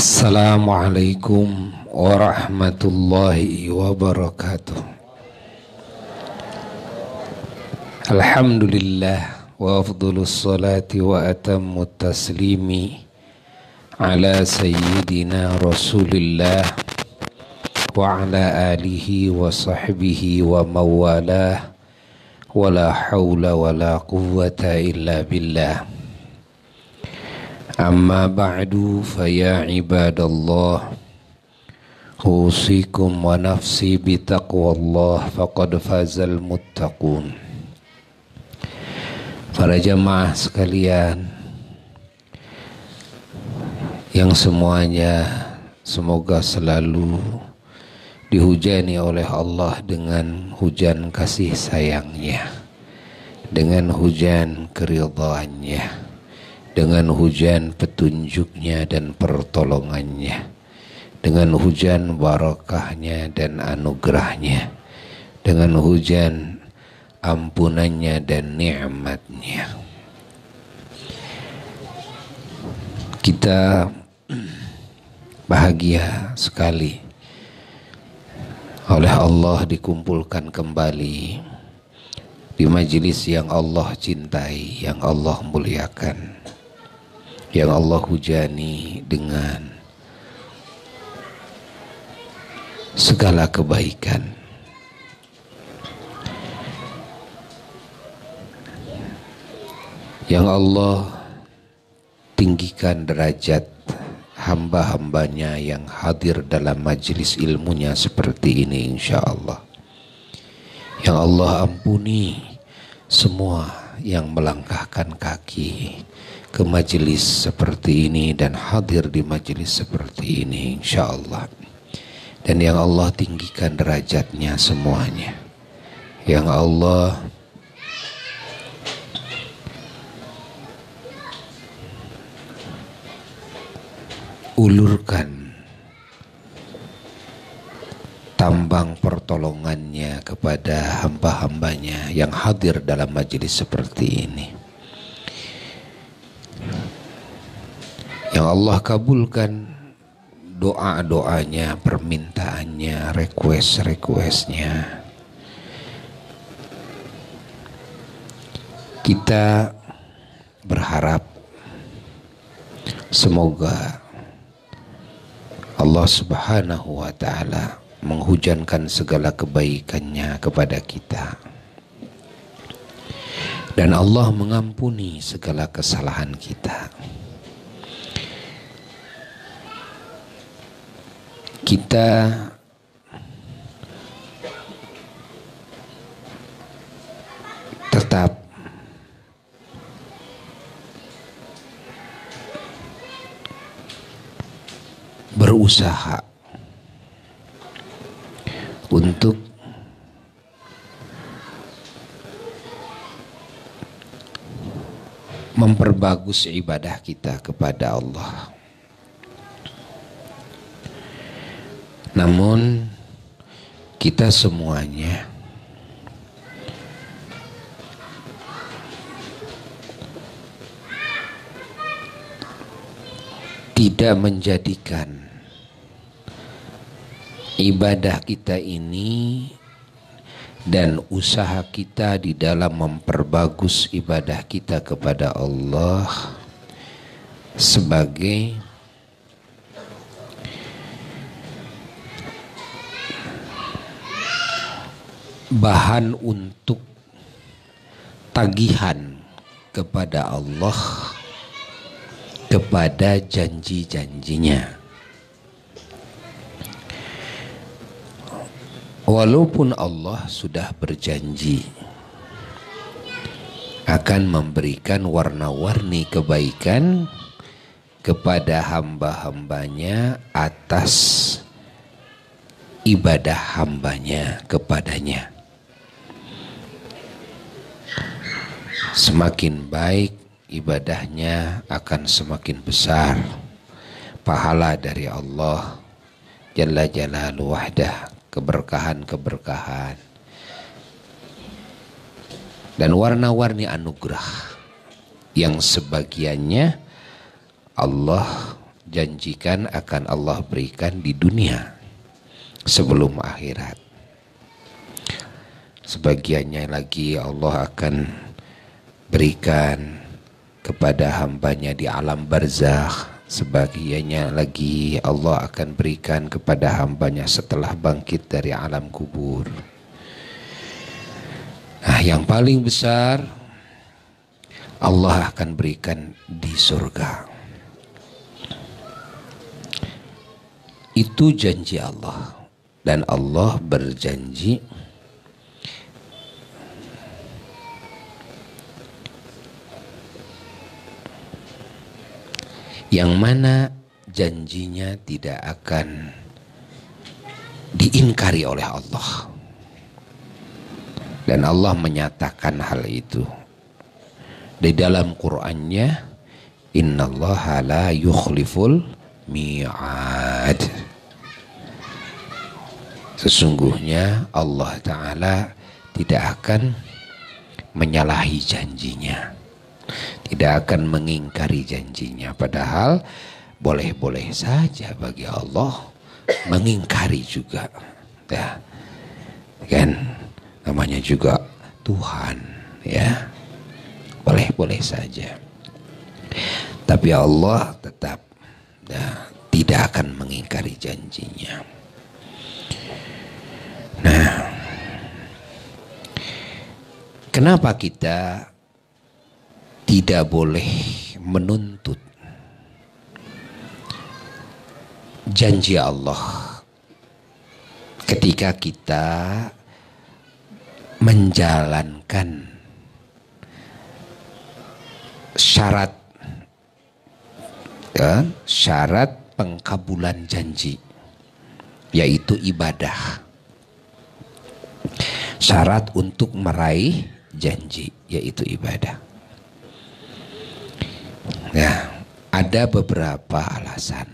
Assalamualaikum warahmatullahi wabarakatuh. Alhamdulillah wa afdhalus salati wa atammut taslimi ala sayyidina Rasulillah wa ala alihi wa sahbihi wa mawalah wa la hawla wa la quwwata illa billah. Amma ba'du faya ibadallah, usikum wa nafsi bitaqwallah faqad fazal muttaqun. Para jamaah sekalian yang semuanya semoga selalu dihujani oleh Allah dengan hujan kasih sayangnya, dengan hujan keridhaannya, dengan hujan petunjuknya dan pertolongannya, dengan hujan barakahnya dan anugerahnya, dengan hujan ampunannya dan nikmatnya. Kita bahagia sekali oleh Allah dikumpulkan kembali di majelis yang Allah cintai, yang Allah muliakan, yang Allah hujani dengan segala kebaikan. Yang Allah tinggikan derajat hamba-hambanya yang hadir dalam majelis ilmunya seperti ini, insya Allah. Yang Allah ampuni semua yang melangkahkan kaki ke majelis seperti ini dan hadir di majelis seperti ini, insya Allah. Dan yang Allah tinggikan derajatnya semuanya, yang Allah ulurkan tambang pertolongannya kepada hamba-hambanya yang hadir dalam majelis seperti ini. Yang Allah kabulkan doa-doanya, permintaannya, request-requestnya. Kita berharap semoga Allah Subhanahu wa ta'ala menghujankan segala kebaikannya kepada kita, dan Allah mengampuni segala kesalahan kita. Kita tetap berusaha untuk memperbagus ibadah kita kepada Allah. Namun kita semuanya tidak menjadikan ibadah kita ini dan usaha kita di dalam memperbagus ibadah kita kepada Allah sebagai bahan untuk tagihan kepada Allah, kepada janji-janjinya. Walaupun Allah sudah berjanji akan memberikan warna-warni kebaikan kepada hamba-hambanya atas ibadah hambanya kepadanya. Semakin baik ibadahnya akan semakin besar pahala dari Allah Jalla Jalaluhu wahdah, keberkahan-keberkahan dan warna-warni anugerah yang sebagiannya Allah janjikan akan Allah berikan di dunia sebelum akhirat. Sebagiannya lagi Allah akan berikan kepada hambanya di alam barzakh. Sebagiannya lagi Allah akan berikan kepada hambanya setelah bangkit dari alam kubur. Nah, yang paling besar Allah akan berikan di surga. Itu janji Allah. Dan Allah berjanji yang mana janjinya tidak akan diingkari oleh Allah. Dan Allah menyatakan hal itu di dalam Qur'annya, innallaha la yukhliful mi'ad. Sesungguhnya Allah Ta'ala tidak akan menyalahi janjinya, tidak akan mengingkari janjinya. Padahal boleh-boleh saja bagi Allah mengingkari juga, ya kan, namanya juga Tuhan, ya, boleh-boleh saja. Tapi Allah tetap tidak akan mengingkari janjinya. Nah, kenapa kita tidak boleh menuntut janji Allah ketika kita menjalankan syarat pengkabulan janji, yaitu ibadah. Syarat untuk meraih janji yaitu ibadah. Nah, ada beberapa alasan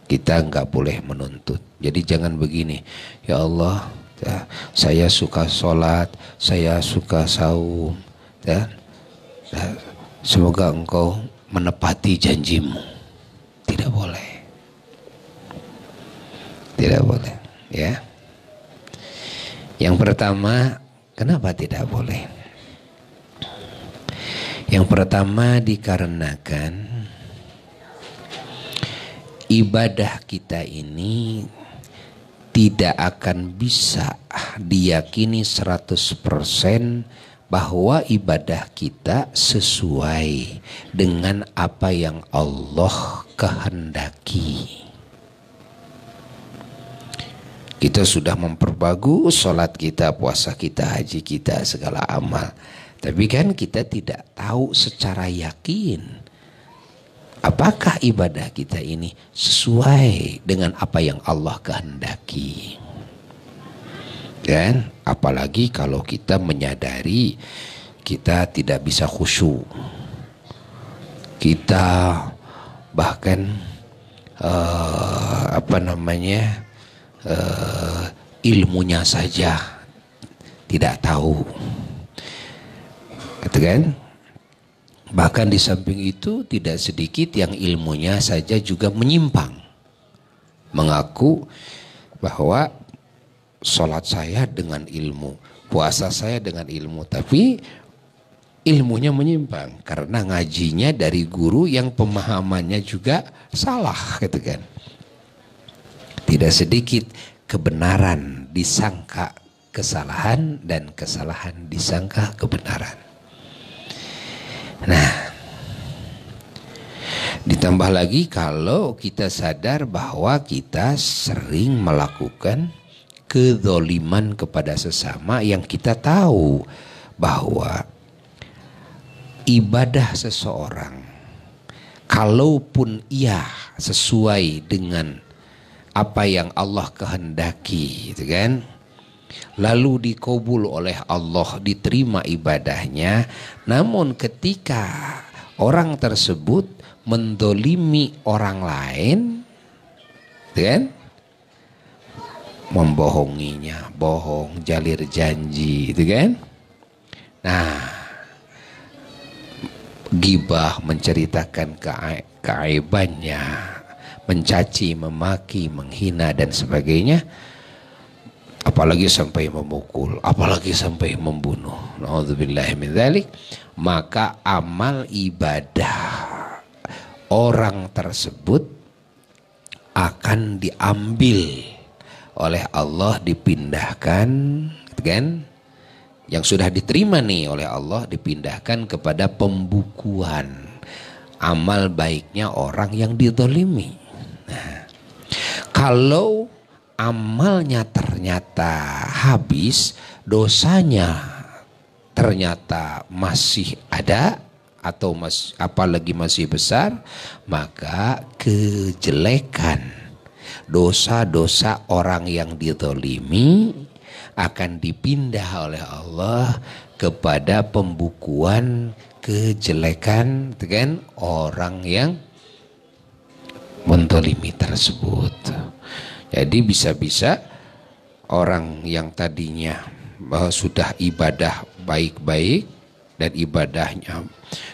kita nggak boleh menuntut. Jadi jangan begini, ya Allah, ya, saya suka sholat, saya suka saum, ya, semoga engkau menepati janjimu. Tidak boleh, tidak boleh, ya. Yang pertama, kenapa tidak boleh? Yang pertama dikarenakan ibadah kita ini tidak akan bisa diyakini 100% bahwa ibadah kita sesuai dengan apa yang Allah kehendaki. Kita sudah memperbagus sholat kita, puasa kita, haji kita, segala amal. Tapi kan kita tidak tahu secara yakin apakah ibadah kita ini sesuai dengan apa yang Allah kehendaki. Dan apalagi kalau kita menyadari kita tidak bisa khusyuk. Kita bahkan ilmunya saja tidak tahu, gitu kan? Bahkan di samping itu tidak sedikit yang ilmunya saja juga menyimpang, mengaku bahwa sholat saya dengan ilmu, puasa saya dengan ilmu, tapi ilmunya menyimpang karena ngajinya dari guru yang pemahamannya juga salah, gitu kan? Tidak sedikit kebenaran disangka kesalahan dan kesalahan disangka kebenaran. Nah, ditambah lagi kalau kita sadar bahwa kita sering melakukan kedzaliman kepada sesama yang kita tahu bahwa ibadah seseorang, kalaupun ia sesuai dengan apa yang Allah kehendaki, gitu kan, lalu dikabul oleh Allah, diterima ibadahnya. Namun ketika orang tersebut mendolimi orang lain, gitu kan, membohonginya, bohong, jalir janji, gitu kan. Nah, gibah, menceritakan keaibannya, mencaci, memaki, menghina dan sebagainya, apalagi sampai memukul, apalagi sampai membunuh, naudzubillahi min dzalik, maka amal ibadah orang tersebut akan diambil oleh Allah, dipindahkan, kan? Yang sudah diterima nih oleh Allah dipindahkan kepada pembukuan amal baiknya orang yang dizalimi. Nah, kalau amalnya ternyata habis, dosanya ternyata masih ada atau apalagi masih besar, maka kejelekan, dosa-dosa orang yang dizalimi akan dipindah oleh Allah kepada pembukuan kejelekan dengan orang yang menzalimi tersebut. Jadi bisa-bisa orang yang tadinya sudah ibadah baik-baik dan ibadahnya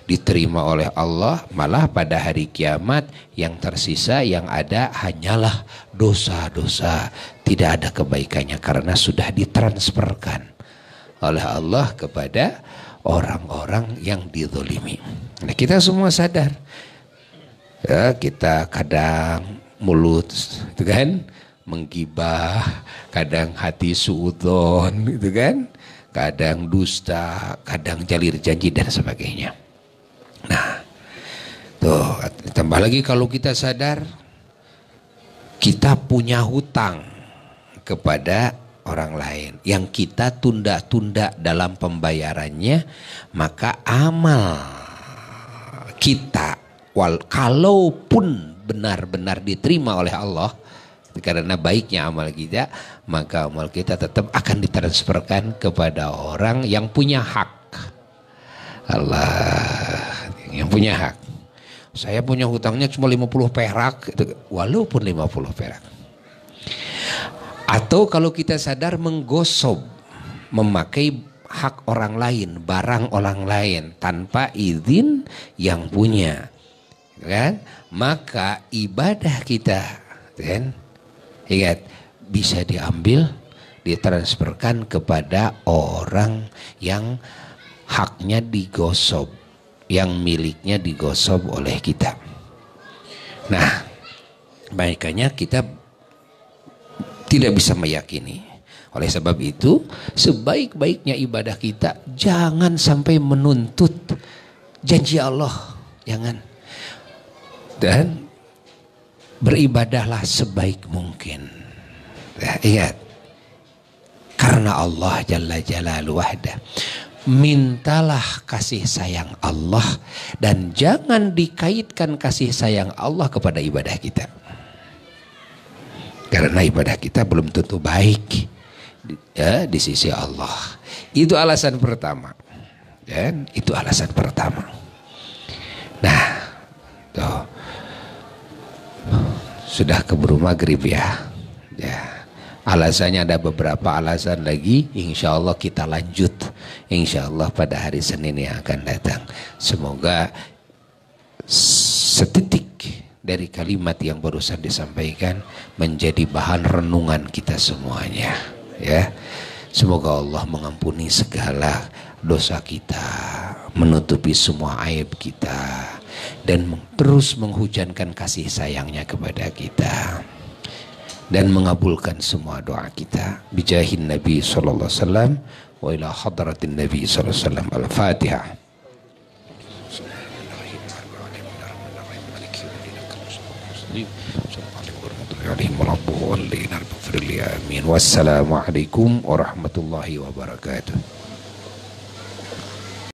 diterima oleh Allah, malah pada hari kiamat yang tersisa yang ada hanyalah dosa-dosa, tidak ada kebaikannya karena sudah ditransferkan oleh Allah kepada orang-orang yang dizalimi. Nah, kita semua sadar ya, kita kadang mulut itu kan menggibah, kadang hati suudzon gitu kan, kadang dusta, kadang jalir janji dan sebagainya. Nah, tuh tambah lagi kalau kita sadar kita punya hutang kepada orang lain yang kita tunda-tunda dalam pembayarannya, maka amal kita kalaupun benar-benar diterima oleh Allah karena baiknya amal kita, maka amal kita tetap akan ditransferkan kepada orang yang punya hak. Allah yang punya hak. Saya punya hutangnya cuma 50 perak, walaupun 50 perak. Atau kalau kita sadar menggosob, memakai hak orang lain, barang orang lain tanpa izin yang punya, kan? Maka ibadah kita, kan? Ingat, bisa diambil, ditransferkan kepada orang yang haknya digosob, yang miliknya digosob oleh kita. Nah, makanya kita tidak bisa meyakini. Oleh sebab itu, sebaik-baiknya ibadah kita jangan sampai menuntut janji Allah, jangan. Dan beribadahlah sebaik mungkin. Nah, ingat, karena Allah Jalla Jalaluhu wahda. Mintalah kasih sayang Allah dan jangan dikaitkan kasih sayang Allah kepada ibadah kita. Karena ibadah kita belum tentu baik ya, di sisi Allah. Itu alasan pertama. Dan itu alasan pertama. Nah, tuh. Sudah keburu maghrib ya. Ya. Alasannya ada beberapa alasan lagi. Insya Allah kita lanjut. Insya Allah pada hari Senin yang akan datang. Semoga setitik dari kalimat yang barusan disampaikan menjadi bahan renungan kita semuanya. Ya. Semoga Allah mengampuni segala dosa kita, menutupi semua aib kita, dan terus menghujankan kasih sayangnya kepada kita, dan mengabulkan semua doa kita. Bijahin Nabi sallallahu alaihi wasallam wa ila hadratin Nabi sallallahu alaihi wasallam. Al-Fatihah. Wassalamualaikum warahmatullahi wabarakatuh.